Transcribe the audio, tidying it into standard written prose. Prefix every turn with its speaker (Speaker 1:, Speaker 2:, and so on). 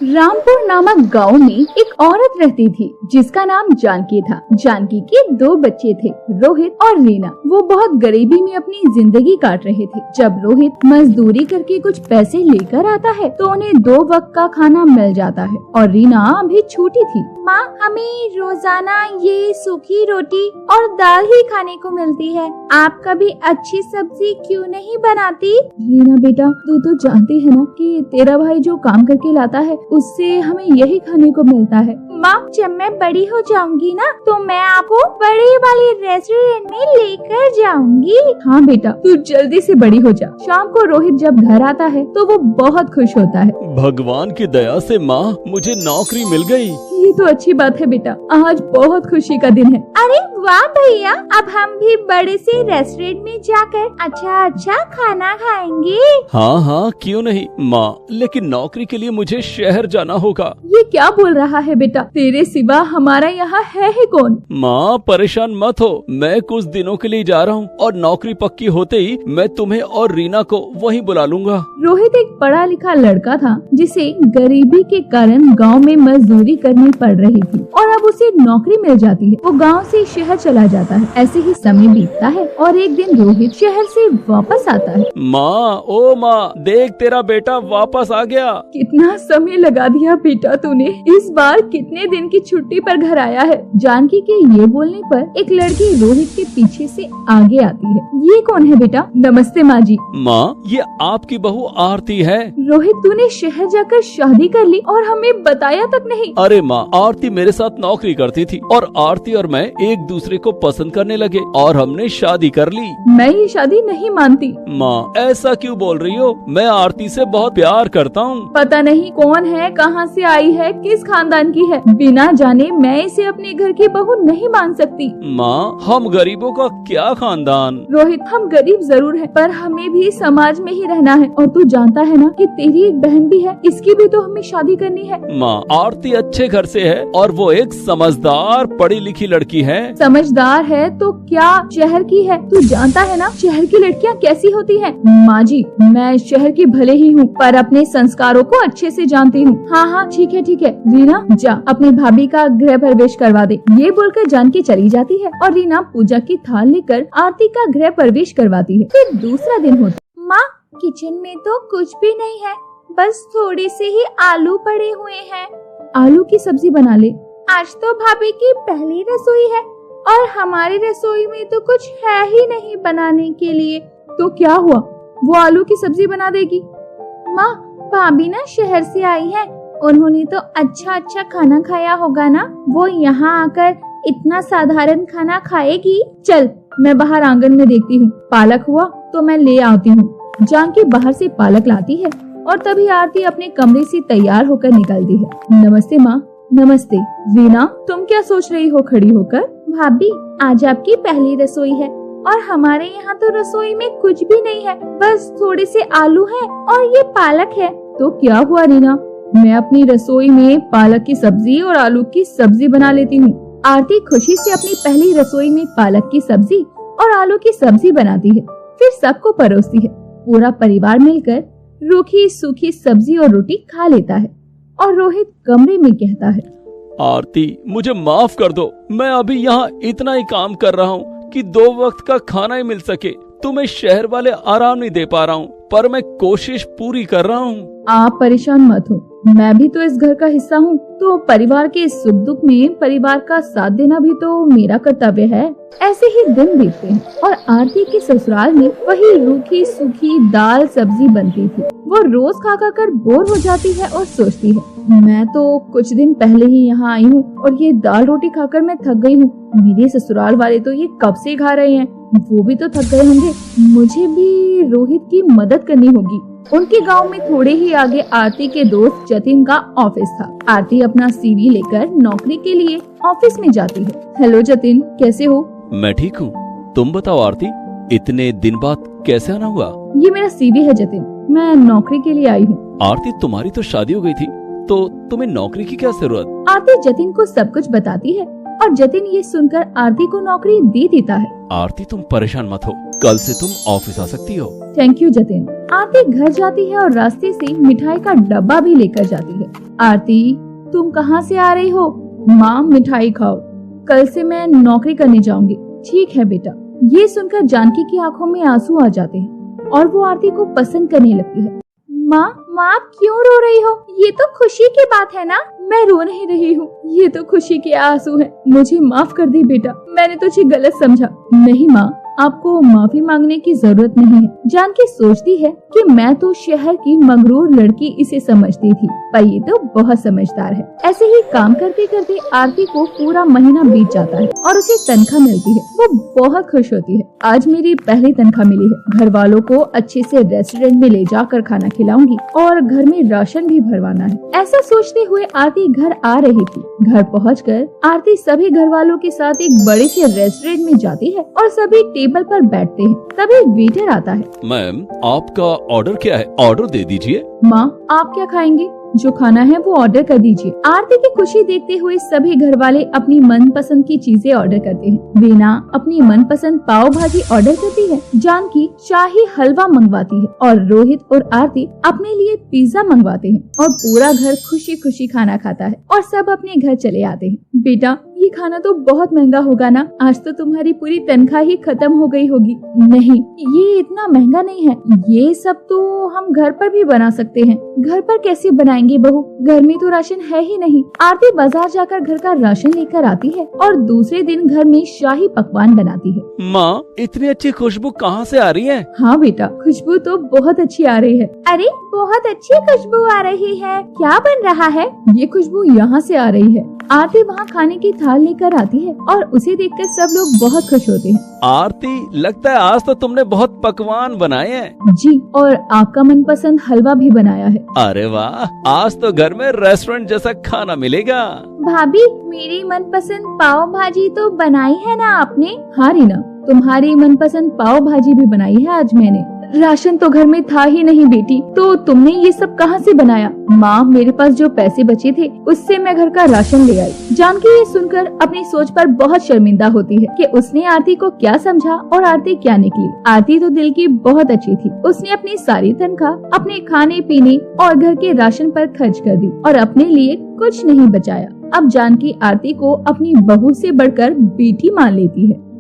Speaker 1: रामपुर नामक गांव में एक औरत रहती थी जिसका नाम जानकी था। जानकी के 2 बच्चे थे, रोहित और रीना। वो बहुत गरीबी में अपनी जिंदगी काट रहे थे। जब रोहित मजदूरी करके कुछ पैसे लेकर आता है तो उन्हें 2 वक्त का खाना मिल जाता है और रीना अभी छोटी थी। माँ, हमें रोजाना ये सूखी रोटी और दाल ही खाने को मिलती है। आप कभी अच्छी सब्जी क्यों नहीं बनाती? रीना बेटा, तू तो जानती है ना कि तेरा भाई जो काम करके लाता है उससे हमें यही खाने को मिलता है। माँ, जब मैं बड़ी हो जाऊंगी ना तो मैं आपको बड़े वाले रेस्टोरेंट में लेकर जाऊंगी। हाँ बेटा, तू जल्दी से बड़ी हो जा। शाम को रोहित जब घर आता है तो वो बहुत खुश होता है।
Speaker 2: भगवान की दया से माँ, मुझे नौकरी मिल गई।
Speaker 1: ये तो अच्छी बात है बेटा, आज बहुत खुशी का दिन है। अरे वाह भैया, अब हम भी बड़े से रेस्टोरेंट में जाकर अच्छा खाना खाएंगे।
Speaker 2: हाँ, क्यों नहीं माँ, लेकिन नौकरी के लिए मुझे शहर जाना होगा।
Speaker 1: ये क्या बोल रहा है बेटा, तेरे सिवा हमारा यहाँ है ही कौन?
Speaker 2: माँ परेशान मत हो, मैं कुछ दिनों के लिए जा रहा हूँ और नौकरी पक्की होते ही मैं तुम्हें और रीना को वहीं बुला लूंगा।
Speaker 1: रोहित एक पढ़ा लिखा लड़का था जिसे गरीबी के कारण गांव में मजदूरी करनी पड़ रही थी और अब उसे नौकरी मिल जाती है। वो गांव से शहर चला जाता है। ऐसे ही समय बीतता है और एक दिन रोहित शहर से वापस आता है।
Speaker 2: माँ, ओ माँ, देख तेरा बेटा वापस आ गया।
Speaker 1: कितना समय लगा दिया बेटा तूने, इस बार कितने दिन की छुट्टी पर घर आया है? जानकी के ये बोलने पर एक लड़की रोहित के पीछे से आगे आती है। ये कौन है बेटा? नमस्ते माँ जी।
Speaker 2: माँ, ये आपकी बहू आरती है।
Speaker 1: रोहित, तूने शहर जाकर शादी कर ली और हमें बताया तक नहीं।
Speaker 2: अरे माँ, आरती मेरे साथ नौकरी करती थी और आरती और मैं एक दूसरे को पसंद करने लगे और हमने शादी कर ली।
Speaker 1: मैं ये शादी नहीं मानती।
Speaker 2: माँ, ऐसा क्यों बोल रही हो? मैं आरती से बहुत प्यार करता हूँ।
Speaker 1: पता नहीं कौन है, कहाँ से आई है, किस खानदान की है, बिना जाने मैं इसे अपने घर की बहू नहीं मान सकती।
Speaker 2: माँ, हम गरीबों का क्या खानदान।
Speaker 1: रोहित, हम गरीब जरूर है पर हमें भी समाज में ही रहना है और तू जानता है ना कि तेरी एक बहन भी है, इसकी भी तो हमें शादी करनी है।
Speaker 2: माँ, आरती अच्छे घर से है और वो एक समझदार पढ़ी लिखी लड़की है।
Speaker 1: समझदार है तो क्या शहर की है? तू जानता है ना शहर की लड़कियाँ कैसी होती है। माँ जी, मैं शहर की भले ही हूँ पर अपने संस्कारों को अच्छे से जानती हूँ। हाँ, ठीक है रीना, जा अपनी भाभी का गृह प्रवेश करवा दे। ये बोलकर जानकी चली जाती है और रीना पूजा की थाल लेकर आरती का गृह प्रवेश करवाती है। फिर दूसरा दिन होता। माँ, किचन में तो कुछ भी नहीं है, बस थोड़े से ही आलू पड़े हुए हैं। आलू की सब्जी बना ले। आज तो भाभी की पहली रसोई है और हमारी रसोई में तो कुछ है ही नहीं बनाने के लिए। तो क्या हुआ, वो आलू की सब्जी बना देगी। माँ, भाभी ना शहर से आई है, उन्होंने तो अच्छा खाना खाया होगा ना, वो यहाँ आकर इतना साधारण खाना खाएगी। चल, मैं बाहर आंगन में देखती हूँ, पालक हुआ तो मैं ले आती हूँ। जानकी बाहर से पालक लाती है और तभी आरती अपने कमरे से तैयार होकर निकलती है। नमस्ते माँ। नमस्ते। रीना, तुम क्या सोच रही हो खड़ी होकर? भाभी, आज आपकी पहली रसोई है और हमारे यहाँ तो रसोई में कुछ भी नहीं है, बस थोड़े से आलू हैं और ये पालक है। तो क्या हुआ रीना, मैं अपनी रसोई में पालक की सब्जी और आलू की सब्जी बना लेती हूँ। आरती खुशी से अपनी पहली रसोई में पालक की सब्जी और आलू की सब्जी बनाती है, फिर सबको परोसती है। पूरा परिवार मिलकर रूखी सूखी सब्जी और रोटी खा लेता है और रोहित कमरे में कहता है,
Speaker 2: आरती, मुझे माफ कर दो, मैं अभी यहाँ इतना ही काम कर रहा हूँ कि 2 वक्त का खाना ही मिल सके। तुम्हें शहर वाले आराम नहीं दे पा रहा हूँ, पर मैं कोशिश पूरी कर रहा हूँ।
Speaker 1: आप परेशान मत हो, मैं भी तो इस घर का हिस्सा हूँ, तो परिवार के सुख दुख में परिवार का साथ देना भी तो मेरा कर्तव्य है। ऐसे ही दिन बीतते हैं और आरती के ससुराल में वही रूखी सूखी दाल सब्जी बनती थी। वो रोज खा कर बोर हो जाती है और सोचती है, मैं तो कुछ दिन पहले ही यहाँ आई हूँ और ये दाल रोटी खाकर मैं थक गई हूँ। मेरे ससुराल वाले तो ये कब से खा रहे हैं, वो भी तो थक गए होंगे। मुझे भी रोहित की मदद करनी होगी। उनके गांव में थोड़े ही आगे आरती के दोस्त जतिन का ऑफिस था। आरती अपना CV लेकर नौकरी के लिए ऑफिस में जाती है। हेलो जतिन, कैसे हो?
Speaker 2: मैं ठीक हूँ, तुम बताओ आरती, इतने दिन बाद कैसे आना हुआ?
Speaker 1: ये मेरा CV है जतिन, मैं नौकरी के लिए आई हूँ।
Speaker 2: आरती, तुम्हारी तो शादी हो गई थी, तो तुम्हें नौकरी की क्या जरूरत?
Speaker 1: आरती जतिन को सब कुछ बताती है और जतिन ये सुनकर आरती को नौकरी दे देता है।
Speaker 2: आरती तुम परेशान मत हो, कल से तुम ऑफिस आ सकती हो।
Speaker 1: Thank you Jatin. आरती घर जाती है और रास्ते से मिठाई का डब्बा भी लेकर जाती है। आरती, तुम कहाँ से आ रही हो? माँ, मिठाई खाओ, कल से मैं नौकरी करने जाऊंगी। ठीक है बेटा। ये सुनकर जानकी की आंखों में आंसू आ जाते हैं और वो आरती को पसंद करने लगती है। माँ, आप क्यों रो रही हो? ये तो खुशी की बात है ना। मैं रो नहीं रही हूँ, ये तो खुशी के आंसू हैं। मुझे माफ कर दे बेटा, मैंने तुझे गलत समझा। नहीं माँ, आपको माफी मांगने की जरूरत नहीं है। जानकी सोचती है कि मैं तो शहर की मगरूर लड़की इसे समझती थी, पर ये तो बहुत समझदार है। ऐसे ही काम करते करते आरती को पूरा महीना बीत जाता है और उसे तनख्वाह मिलती है। वो बहुत खुश होती है। आज मेरी पहली तनख्वाह मिली है, घर वालों को अच्छे से रेस्टोरेंट में ले जाकर खाना खिलाऊंगी और घर में राशन भी भरवाना है। ऐसा सोचते हुए आरती घर आ रही थी। घर पहुंचकर आरती सभी घर वालों के साथ एक बड़े से रेस्टोरेंट में जाती है और सभी टेबल पर बैठते हैं। तभी वेटर आता है।
Speaker 2: मैम, आपका ऑर्डर क्या है? ऑर्डर दे दीजिए।
Speaker 1: माँ, आप क्या खाएंगे? जो खाना है वो ऑर्डर कर दीजिए। आरती की खुशी देखते हुए सभी घर वाले अपनी मनपसंद की चीजें ऑर्डर करते हैं। वीना अपनी मनपसंद पाव भाजी ऑर्डर करती है, जानकी शाही हलवा मंगवाती है और रोहित और आरती अपने लिए पिज्जा मंगवाते हैं और पूरा घर खुशी खुशी खाना खाता है और सब अपने घर चले आते हैं। बेटा, ये खाना तो बहुत महंगा होगा ना? आज तो तुम्हारी पूरी तनख्वाह ही खत्म हो गई होगी। नहीं, ये इतना महंगा नहीं है, ये सब तो हम घर पर भी बना सकते हैं। घर पर कैसे बनाएंगे बहू? घर में तो राशन है ही नहीं। आरती बाजार जाकर घर का राशन लेकर आती है और दूसरे दिन घर में शाही पकवान बनाती है।
Speaker 2: माँ, इतनी अच्छी खुशबू कहाँ से आ रही है?
Speaker 1: हाँ बेटा, खुशबू तो बहुत अच्छी आ रही है। अरे, बहुत अच्छी खुशबू आ रही है। क्या बन रहा है? ये खुशबू यहाँ से आ रही है। आरती वहाँ खाने की थाल लेकर आती है और उसे देखकर सब लोग बहुत खुश होते हैं।
Speaker 2: आरती, लगता है आज तो तुमने बहुत पकवान बनाए हैं।
Speaker 1: जी, और आपका मनपसंद हलवा भी बनाया है।
Speaker 2: अरे वाह, आज तो घर में रेस्टोरेंट जैसा खाना मिलेगा।
Speaker 1: भाभी, मेरी मनपसंद पाव भाजी तो बनाई है ना आपने? हाँ रीना, तुम्हारी मनपसंद पाव भाजी भी बनाई है आज मैंने। राशन तो घर में था ही नहीं बेटी, तो तुमने ये सब कहाँ से बनाया? माँ, मेरे पास जो पैसे बचे थे उससे मैं घर का राशन ले आई। जानकी ये सुनकर अपनी सोच पर बहुत शर्मिंदा होती है कि उसने आरती को क्या समझा और आरती क्या निकली। आरती तो दिल की बहुत अच्छी थी। उसने अपनी सारी तनख्वाह अपने खाने पीने और घर के राशन पर खर्च कर दी और अपने लिए कुछ नहीं बचाया। अब जानकी आरती को अपनी बहू से बढ़कर बेटी मान लेती है।